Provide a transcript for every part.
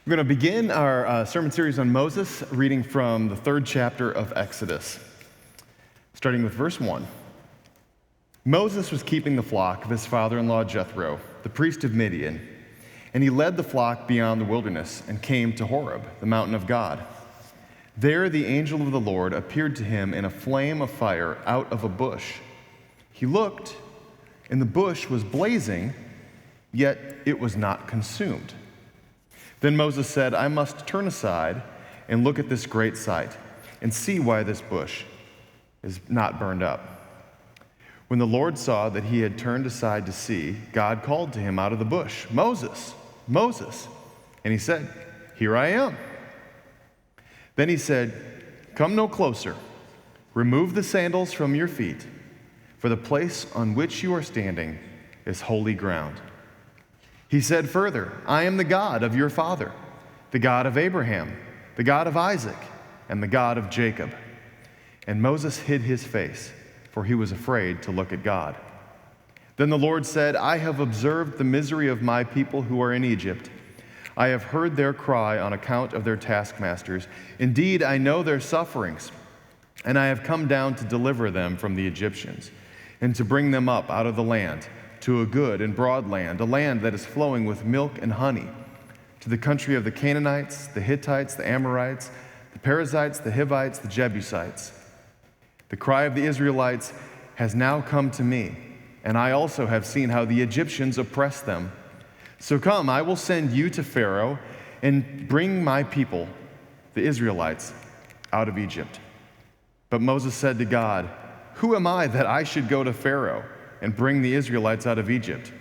We're going to begin our sermon series on Moses, reading from the 3rd chapter of Exodus, starting with verse 1. Moses was keeping the flock of his father-in-law Jethro, the priest of Midian, and he led the flock beyond the wilderness and came to Horeb, the mountain of God. There the angel of the Lord appeared to him in a flame of fire out of a bush. He looked, and the bush was blazing, yet it was not consumed. Then Moses said, I must turn aside and look at this great sight and see why this bush is not burned up. When the Lord saw that he had turned aside to see, God called to him out of the bush, Moses, Moses. And he said, Here I am. Then he said, Come no closer. Remove the sandals from your feet, for the place on which you are standing is holy ground. He said further, I am the God of your father, the God of Abraham, the God of Isaac, and the God of Jacob. And Moses hid his face, for he was afraid to look at God. Then the Lord said, I have observed the misery of my people who are in Egypt. I have heard their cry on account of their taskmasters. Indeed, I know their sufferings, and I have come down to deliver them from the Egyptians, and to bring them up out of the land, to a good and broad land, a land that is flowing with milk and honey, to the country of the Canaanites, the Hittites, the Amorites, the Perizzites, the Hivites, the Jebusites. The cry of the Israelites has now come to me, and I also have seen how the Egyptians oppress them. So come, I will send you to Pharaoh and bring my people, the Israelites, out of Egypt. But Moses said to God, Who am I that I should go to Pharaoh and bring the Israelites out of Egypt?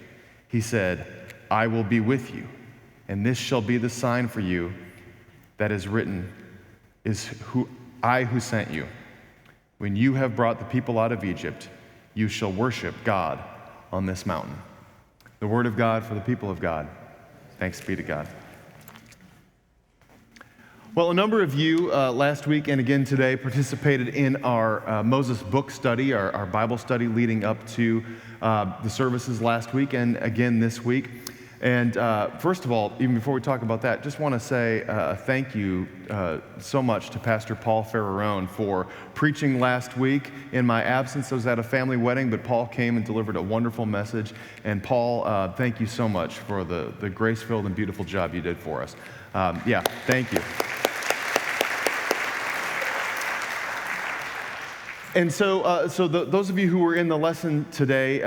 He said, I will be with you, and this shall be the sign for you that is written, is I who sent you. When you have brought the people out of Egypt, you shall worship God on this mountain. The word of God for the people of God. Thanks be to God. Well, a number of you last week and again today participated in our Moses book study, our Bible study leading up to the services last week and again this week. And first of all, even before we talk about that, just want to say thank you so much to Pastor Paul Ferrarone for preaching last week in my absence. I was at a family wedding, but Paul came and delivered a wonderful message. And Paul, thank you so much for the grace-filled and beautiful job you did for us. Thank you. And so those of you who were in the lesson today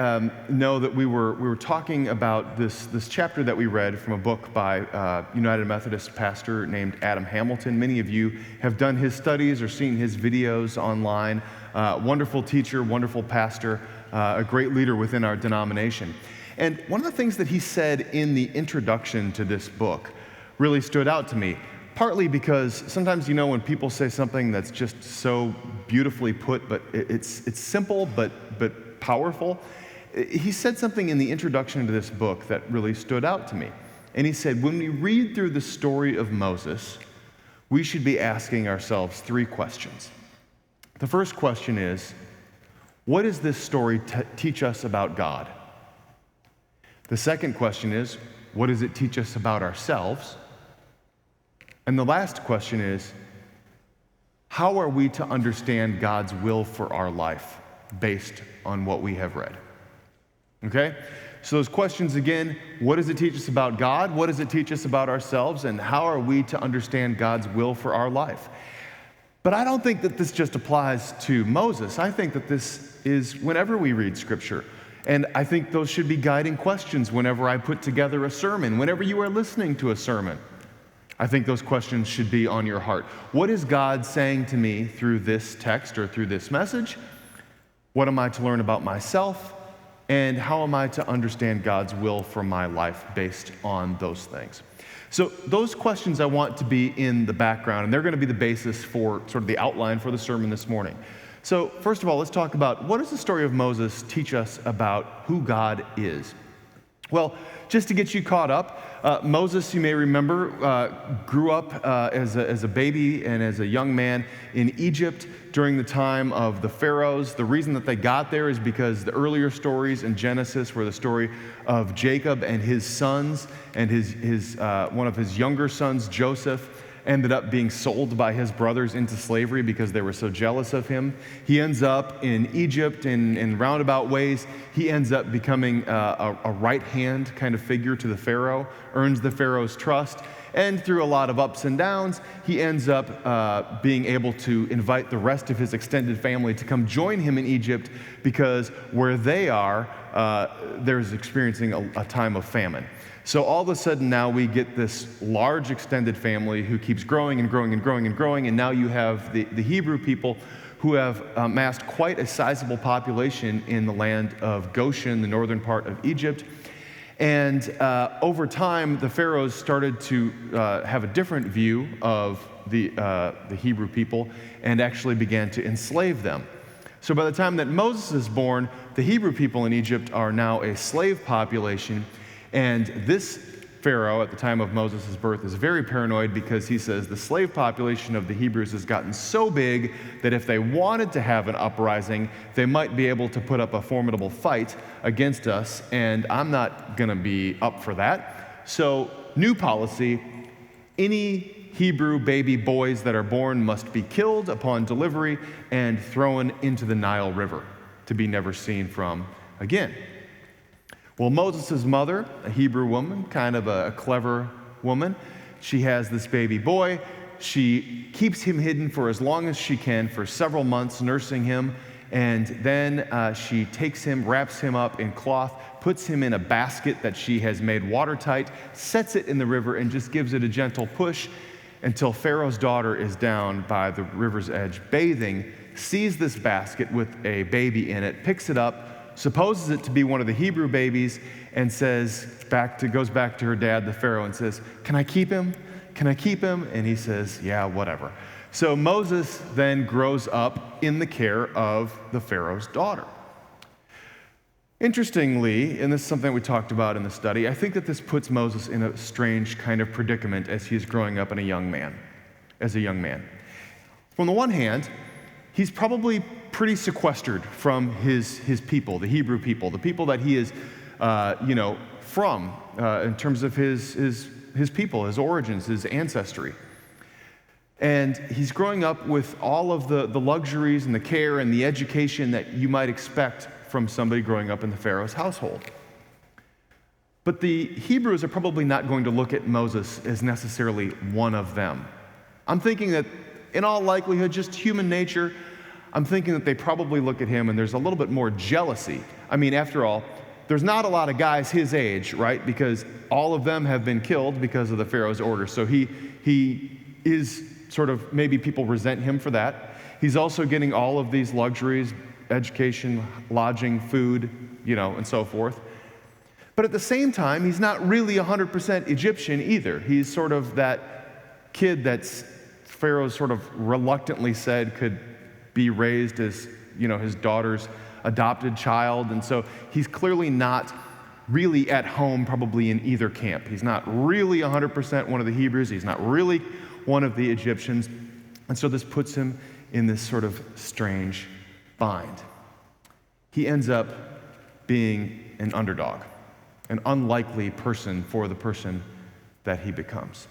know that we were talking about this chapter that we read from a book by United Methodist pastor named Adam Hamilton. Many of you have done his studies or seen his videos online. Wonderful teacher, wonderful pastor, a great leader within our denomination. And one of the things that he said in the introduction to this book really stood out to me. Partly because sometimes, when people say something that's just so beautifully put, but it's simple but powerful. He said something in the introduction to this book that really stood out to me. And he said, when we read through the story of Moses, we should be asking ourselves 3 questions. The first question is, what does this story teach us about God? The second question is, what does it teach us about ourselves? And the last question is, how are we to understand God's will for our life based on what we have read? Okay? So those questions again, what does it teach us about God? What does it teach us about ourselves? And how are we to understand God's will for our life? But I don't think that this just applies to Moses. I think that this is whenever we read Scripture. And I think those should be guiding questions whenever I put together a sermon, whenever you are listening to a sermon. I think those questions should be on your heart. What is God saying to me through this text or through this message? What am I to learn about myself? And how am I to understand God's will for my life based on those things? So those questions I want to be in the background, and they're going to be the basis for sort of the outline for the sermon this morning. So first of all, let's talk about what does the story of Moses teach us about who God is? Well, just to get you caught up, Moses, you may remember, grew up as a baby and as a young man in Egypt during the time of the pharaohs. The reason that they got there is because the earlier stories in Genesis were the story of Jacob and his sons, and one of his younger sons, Joseph, ended up being sold by his brothers into slavery because they were so jealous of him. He ends up in Egypt in roundabout ways. He ends up becoming a right-hand kind of figure to the Pharaoh, earns the Pharaoh's trust, and through a lot of ups and downs, he ends up being able to invite the rest of his extended family to come join him in Egypt because where they are, there's experiencing a time of famine. So all of a sudden now we get this large extended family who keeps growing and growing and growing and growing, and now you have the Hebrew people who have amassed quite a sizable population in the land of Goshen, the northern part of Egypt. And over time, the pharaohs started to have a different view of the Hebrew people and actually began to enslave them. So by the time that Moses is born, the Hebrew people in Egypt are now a slave population. And this Pharaoh at the time of Moses' birth is very paranoid because he says the slave population of the Hebrews has gotten so big that if they wanted to have an uprising, they might be able to put up a formidable fight against us, and I'm not going to be up for that. So, new policy, any Hebrew baby boys that are born must be killed upon delivery and thrown into the Nile River to be never seen from again. Well, Moses' mother, a Hebrew woman, kind of a clever woman, she has this baby boy. She keeps him hidden for as long as she can, for several months, nursing him, and then she takes him, wraps him up in cloth, puts him in a basket that she has made watertight, sets it in the river, and just gives it a gentle push until Pharaoh's daughter is down by the river's edge bathing, sees this basket with a baby in it, picks it up, supposes it to be one of the Hebrew babies, and goes back to her dad, the Pharaoh, and says, "Can I keep him? Can I keep him?" And he says, "Yeah, whatever." So Moses then grows up in the care of the Pharaoh's daughter. Interestingly, and this is something we talked about in the study, I think that this puts Moses in a strange kind of predicament as he's growing up as a young man. From the one hand, he's probably pretty sequestered from his people, the Hebrew people, the people that he is, from in terms of his people, his origins, his ancestry. And he's growing up with all of the luxuries and the care and the education that you might expect from somebody growing up in the Pharaoh's household. But the Hebrews are probably not going to look at Moses as necessarily one of them. I'm thinking that in all likelihood, just human nature, I'm thinking that they probably look at him and there's a little bit more jealousy. I mean, after all, there's not a lot of guys his age, right? Because all of them have been killed because of the Pharaoh's order. So he is sort of, maybe people resent him for that. He's also getting all of these luxuries, education, lodging, food, and so forth. But at the same time, he's not really 100% Egyptian either. He's sort of that kid that Pharaoh sort of reluctantly said could be raised as, his daughter's adopted child. And so he's clearly not really at home probably in either camp. He's not really 100% one of the Hebrews. He's not really one of the Egyptians. And so this puts him in this sort of strange bind. He ends up being an underdog, an unlikely person for the person that he becomes.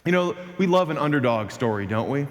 We love an underdog story, don't we?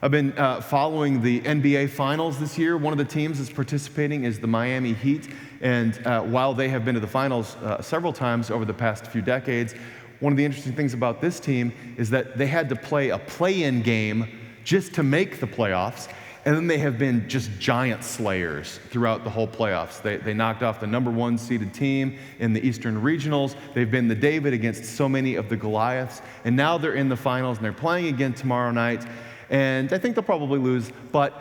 I've been following the NBA Finals this year. One of the teams that's participating is the Miami Heat. And while they have been to the finals several times over the past few decades, one of the interesting things about this team is that they had to play a play-in game just to make the playoffs. And then they have been just giant slayers throughout the whole playoffs. They knocked off the number 1 seeded team in the Eastern Regionals. They've been the David against so many of the Goliaths. And now they're in the finals, and they're playing again tomorrow night. And I think they'll probably lose. But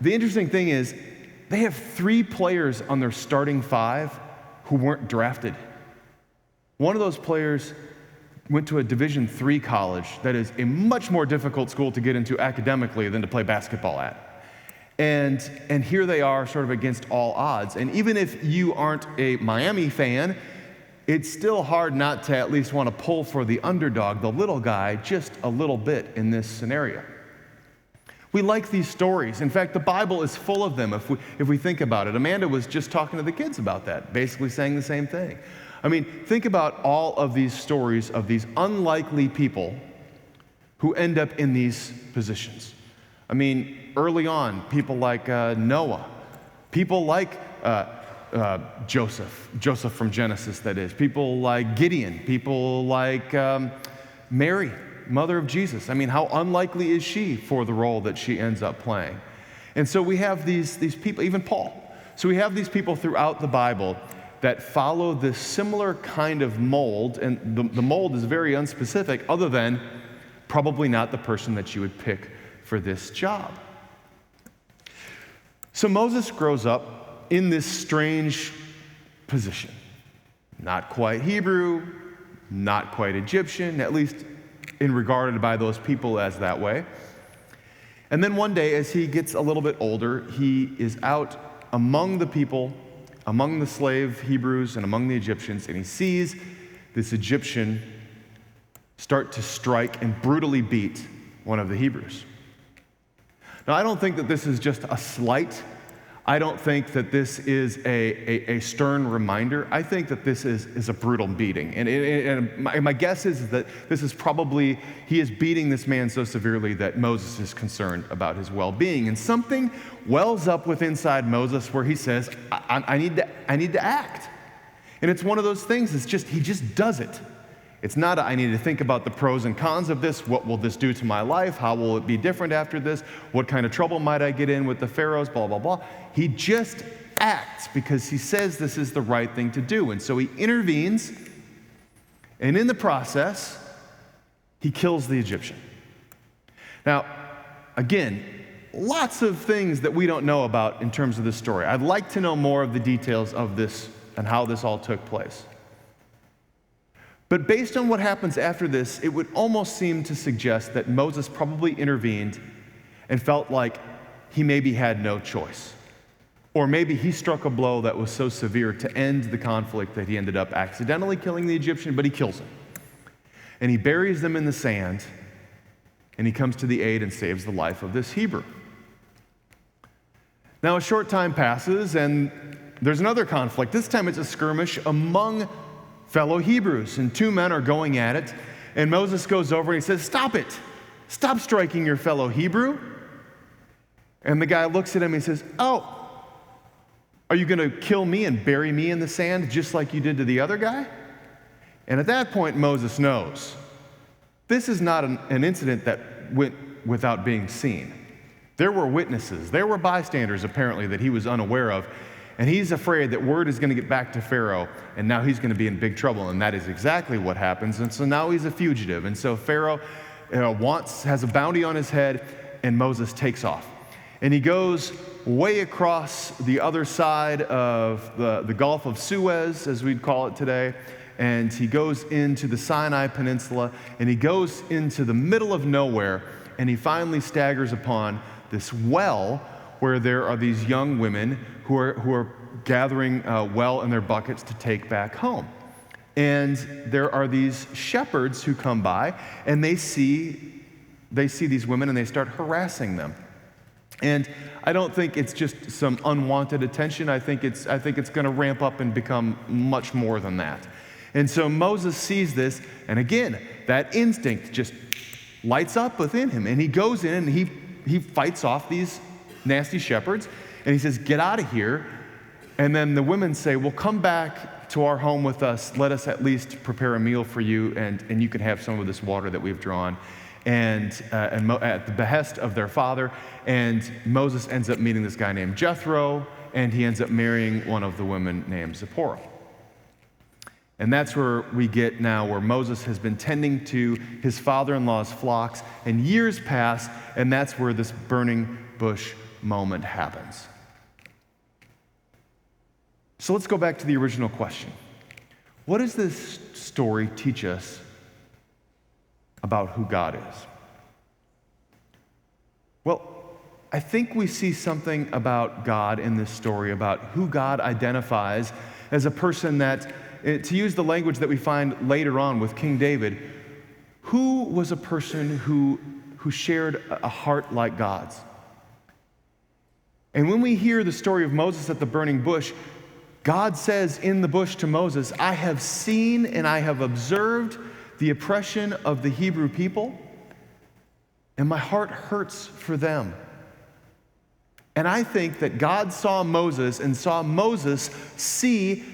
the interesting thing is they have 3 players on their starting 5 who weren't drafted. One of those players went to a Division III college that is a much more difficult school to get into academically than to play basketball at. And here they are sort of against all odds. And even if you aren't a Miami fan, it's still hard not to at least want to pull for the underdog, the little guy, just a little bit in this scenario. We like these stories. In fact, the Bible is full of them if we think about it. Amanda was just talking to the kids about that, basically saying the same thing. I mean, think about all of these stories of these unlikely people who end up in these positions. I mean, early on, people like Noah, people like Joseph from Genesis, that is, people like Gideon, people like Mary, mother of Jesus. I mean, how unlikely is she for the role that she ends up playing? And so we have these people, even Paul. So we have these people throughout the Bible that follow this similar kind of mold, and the mold is very unspecific, other than probably not the person that you would pick for this job. So Moses grows up in this strange position. Not quite Hebrew, not quite Egyptian, at least regarded by those people as that way. And then one day, as he gets a little bit older, he is out among the people, among the slave Hebrews and among the Egyptians, and he sees this Egyptian start to strike and brutally beat one of the Hebrews. Now, I don't think that this is just a slight. I don't think that this is a stern reminder. I think that this is a brutal beating. And my guess is that this is probably, he is beating this man so severely that Moses is concerned about his well-being. And something wells up within inside Moses where he says, I need to act. And it's one of those things, he just does it. It's not I need to think about the pros and cons of this. What will this do to my life? How will it be different after this? What kind of trouble might I get in with the pharaohs? Blah, blah, blah. He just acts because he says this is the right thing to do. And so he intervenes, and in the process, he kills the Egyptian. Now, again, lots of things that we don't know about in terms of this story. I'd like to know more of the details of this and how this all took place. But based on what happens after this, it would almost seem to suggest that Moses probably intervened and felt like he maybe had no choice. Or maybe he struck a blow that was so severe to end the conflict that he ended up accidentally killing the Egyptian, but he kills him. And he buries them in the sand, and he comes to the aid and saves the life of this Hebrew. Now, a short time passes, and there's another conflict. This time it's a skirmish among fellow Hebrews, and two men are going at it, and Moses goes over and he says, "Stop it! Stop striking your fellow Hebrew." And the guy looks at him and he says, "Oh, are you going to kill me and bury me in the sand just like you did to the other guy?" And at that point, Moses knows this is not an incident that went without being seen. There were witnesses, there were bystanders apparently that he was unaware of. And he's afraid that word is going to get back to Pharaoh, and now he's going to be in big trouble, and that is exactly what happens. And so now he's a fugitive, and so Pharaoh has a bounty on his head, and Moses takes off. And he goes way across the other side of the Gulf of Suez, as we'd call it today, and he goes into the Sinai Peninsula, and he goes into the middle of nowhere, and he finally staggers upon this well where there are these young women who are gathering well in their buckets to take back home. And there are these shepherds who come by, and they see these women, and they start harassing them. And I don't think it's just some unwanted attention. I think it's going to ramp up and become much more than that. And so Moses sees this, and again, that instinct just lights up within him, and he goes in and he fights off these nasty shepherds, and he says, "Get out of here." And then the women say, "Well, come back to our home with us. Let us at least prepare a meal for you, and you can have some of this water that we've drawn." And at the behest of their father, and Moses ends up meeting this guy named Jethro, and he ends up marrying one of the women named Zipporah. And that's where we get now where Moses has been tending to his father-in-law's flocks, and years pass, and that's where this burning bush moment happens. So let's go back to the original question. What does this story teach us about who God is? Well, I think we see something about God in this story, about who God identifies as a person that, to use the language that we find later on with King David, who was a person who shared a heart like God's. And when we hear the story of Moses at the burning bush, God says in the bush to Moses, I have seen and I have observed the oppression of the Hebrew people, and my heart hurts for them. And I think that God saw Moses and saw Moses see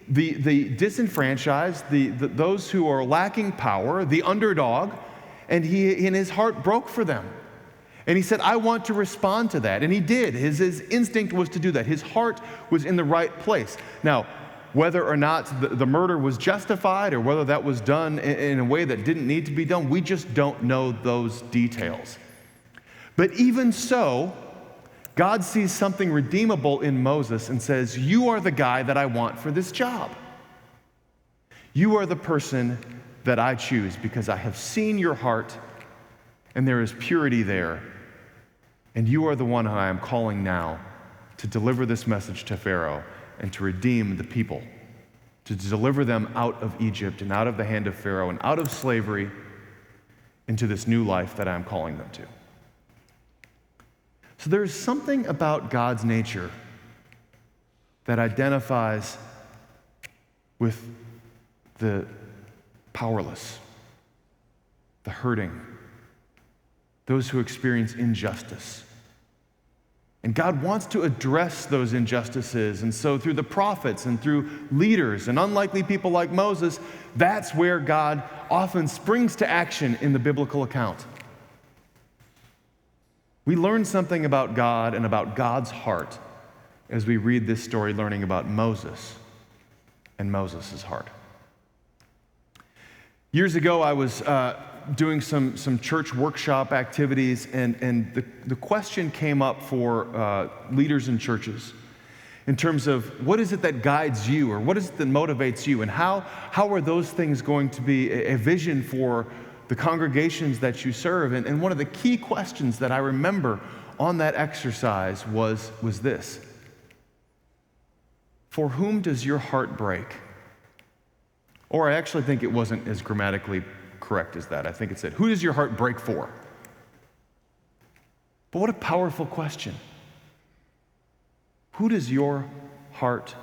the disenfranchised, those who are lacking power, the underdog, and his heart broke for them. And he said, I want to respond to that. And he did. His instinct was to do that. His heart was in the right place. Now, whether or not the murder was justified or whether that was done in a way that didn't need to be done, we just don't know those details. But even so, God sees something redeemable in Moses and says, you are the guy that I want for this job. You are the person that I choose because I have seen your heart and there is purity there. And you are the one I am calling now to deliver this message to Pharaoh and to redeem the people, to deliver them out of Egypt and out of the hand of Pharaoh and out of slavery into this new life that I am calling them to. So there's something about God's nature that identifies with the powerless, the hurting, those who experience injustice. And God wants to address those injustices. And so through the prophets and through leaders and unlikely people like Moses, that's where God often springs to action in the biblical account. We learn something about God and about God's heart as we read this story, learning about Moses and Moses' heart. Years ago, I was doing some church workshop activities, and the question came up for leaders in churches in terms of what is it that guides you, or what is it that motivates you, and how are those things going to be a vision for the congregations that you serve. And one of the key questions that I remember on that exercise was this: for whom does your heart break? Or I actually think it wasn't as grammatically correct as that. I think it said, who does your heart break for? But what a powerful question. Who does your heart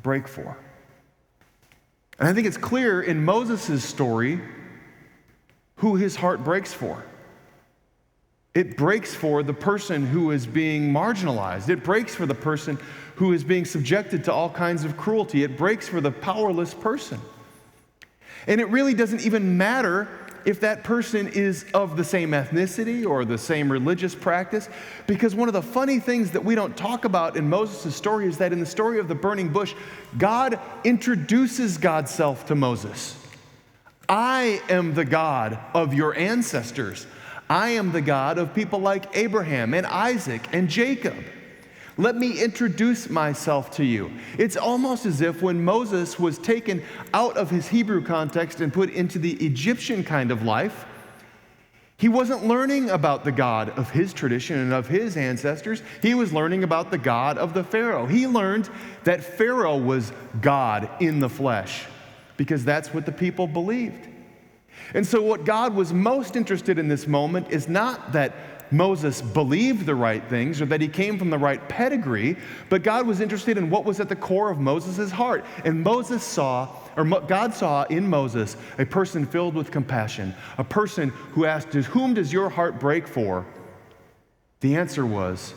break for? And I think it's clear in Moses' story who his heart breaks for. It breaks for the person who is being marginalized. It breaks for the person who is being subjected to all kinds of cruelty. It breaks for the powerless person. And it really doesn't even matter if that person is of the same ethnicity or the same religious practice, because one of the funny things that we don't talk about in Moses' story is that in the story of the burning bush, God introduces God's self to Moses. I am the God of your ancestors. I am the God of people like Abraham and Isaac and Jacob. Let me introduce myself to you. It's almost as if when Moses was taken out of his Hebrew context and put into the Egyptian kind of life, he wasn't learning about the God of his tradition and of his ancestors. He was learning about the God of the Pharaoh. He learned that Pharaoh was God in the flesh, because that's what the people believed. And so what God was most interested in this moment is not that Moses believed the right things or that he came from the right pedigree, but God was interested in what was at the core of Moses' heart. And God saw in Moses a person filled with compassion, a person who asked, whom does your heart break for? The answer was,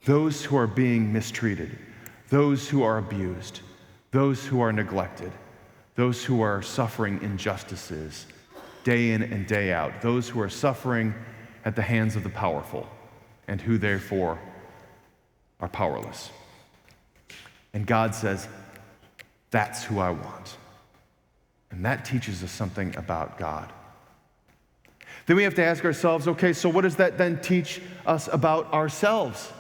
those who are being mistreated, those who are abused, those who are neglected, those who are suffering injustices day in and day out, those who are suffering at the hands of the powerful and who therefore are powerless. And God says, that's who I want. And that teaches us something about God. Then we have to ask ourselves, okay, so what does that then teach us about ourselves?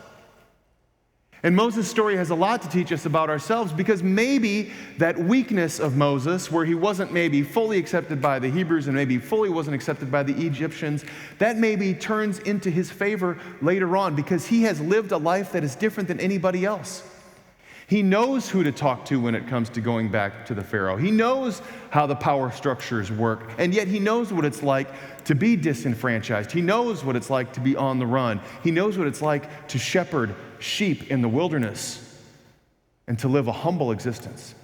And Moses' story has a lot to teach us about ourselves, because maybe that weakness of Moses, where he wasn't maybe fully accepted by the Hebrews and maybe fully wasn't accepted by the Egyptians, that maybe turns into his favor later on, because he has lived a life that is different than anybody else. He knows who to talk to when it comes to going back to the Pharaoh. He knows how the power structures work, and yet he knows what it's like to be disenfranchised. He knows what it's like to be on the run. He knows what it's like to shepherd sheep in the wilderness and to live a humble existence.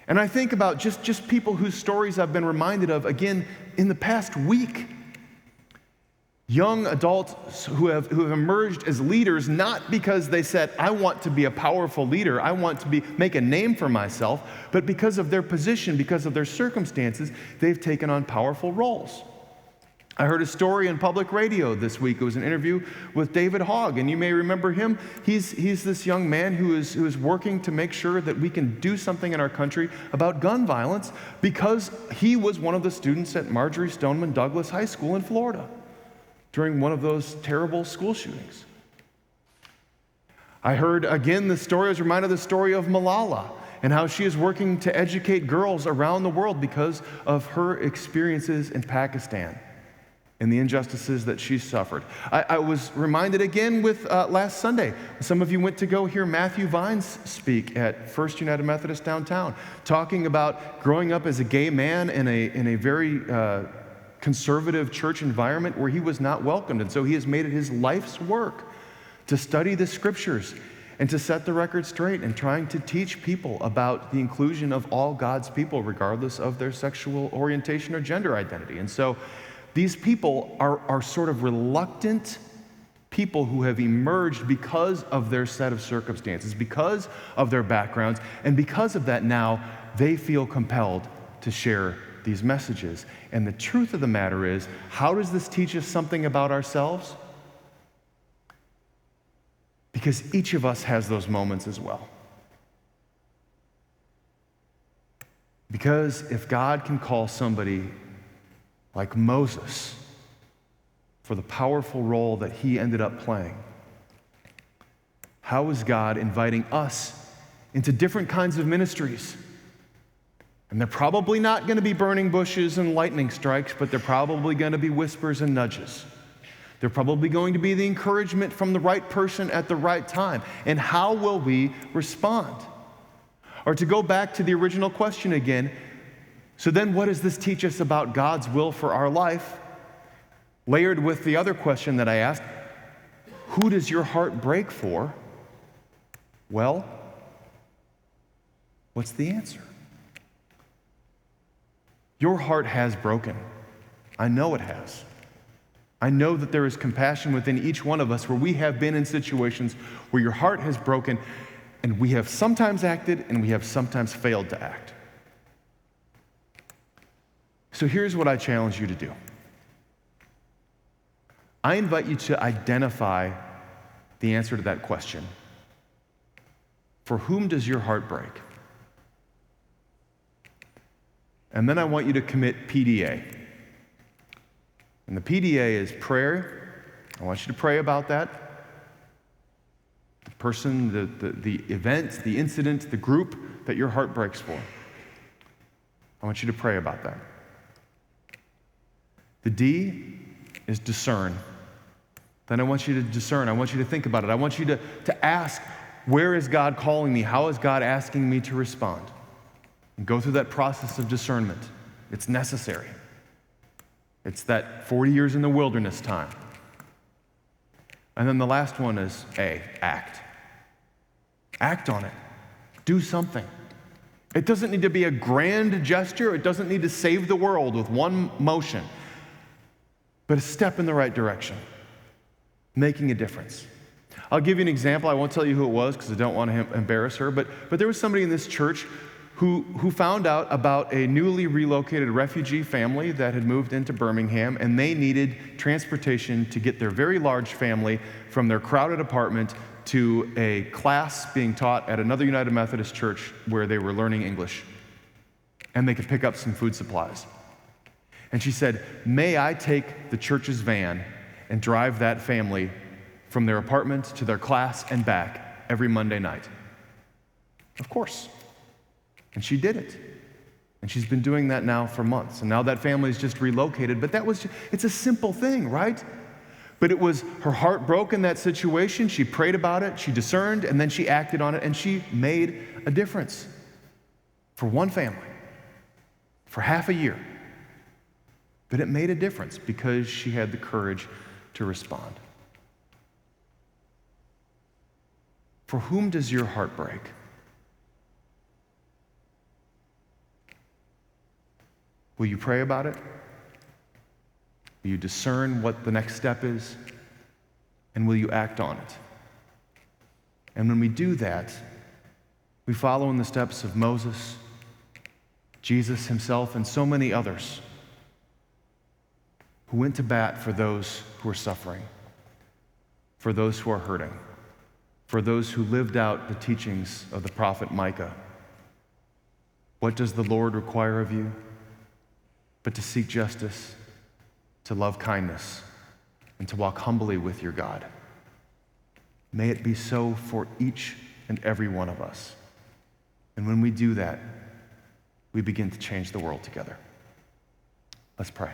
And I think about just people whose stories I've been reminded of again in the past week. Young adults who have emerged as leaders, not because they said, I want to be a powerful leader, I want to make a name for myself, but because of their position, because of their circumstances, they've taken on powerful roles. I heard a story on public radio this week. It was an interview with David Hogg, and you may remember him. He's this young man who is working to make sure that we can do something in our country about gun violence, because he was one of the students at Marjory Stoneman Douglas High School in Florida during one of those terrible school shootings. I heard again the story, I was reminded of the story of Malala and how she is working to educate girls around the world because of her experiences in Pakistan and the injustices that she suffered. I was reminded again with last Sunday. Some of you went to go hear Matthew Vines speak at First United Methodist downtown, talking about growing up as a gay man in a very conservative church environment where he was not welcomed. And so he has made it his life's work to study the scriptures and to set the record straight and trying to teach people about the inclusion of all God's people, regardless of their sexual orientation or gender identity. And so these people are sort of reluctant people who have emerged because of their set of circumstances, because of their backgrounds, and because of that now they feel compelled to share these messages. And the truth of the matter is, how does this teach us something about ourselves? Because each of us has those moments as well. Because if God can call somebody like Moses for the powerful role that he ended up playing, how is God inviting us into different kinds of ministries? And they're probably not going to be burning bushes and lightning strikes, but they're probably going to be whispers and nudges. They're probably going to be the encouragement from the right person at the right time. And how will we respond? Or to go back to the original question again, so then what does this teach us about God's will for our life? Layered with the other question that I asked, who does your heart break for? Well, what's the answer? Your heart has broken. I know it has. I know that there is compassion within each one of us where we have been in situations where your heart has broken, and we have sometimes acted and we have sometimes failed to act. So here's what I challenge you to do. I invite you to identify the answer to that question. For whom does your heart break? And then I want you to commit PDA. And the PDA is prayer. I want you to pray about that. The person, the event, the incident, the group that your heart breaks for. I want you to pray about that. The D is discern. Then I want you to discern. I want you to think about it. I want you to ask, where is God calling me? How is God asking me to respond? And go through that process of discernment. It's necessary. It's that 40 years in the wilderness time. And then the last one is A, act. Act on it. Do something. It doesn't need to be a grand gesture. It doesn't need to save the world with one motion. But a step in the right direction. Making a difference. I'll give you an example. I won't tell you who it was because I don't want to embarrass her. But there was somebody in this church who found out about a newly relocated refugee family that had moved into Birmingham, and they needed transportation to get their very large family from their crowded apartment to a class being taught at another United Methodist church where they were learning English, and they could pick up some food supplies. And she said, may I take the church's van and drive that family from their apartment to their class and back every Monday night? Of course. And she did it. And she's been doing that now for months. And now that family's just relocated. But it's a simple thing, right? But it was her heart broke in that situation. She prayed about it, she discerned, and then she acted on it, and she made a difference for one family for half a year. But it made a difference because she had the courage to respond. For whom does your heart break? Will you pray about it? Will you discern what the next step is? And will you act on it? And when we do that, we follow in the steps of Moses, Jesus himself, and so many others who went to bat for those who are suffering, for those who are hurting, for those who lived out the teachings of the prophet Micah. What does the Lord require of you? But to seek justice, to love kindness, and to walk humbly with your God. May it be so for each and every one of us. And when we do that, we begin to change the world together. Let's pray.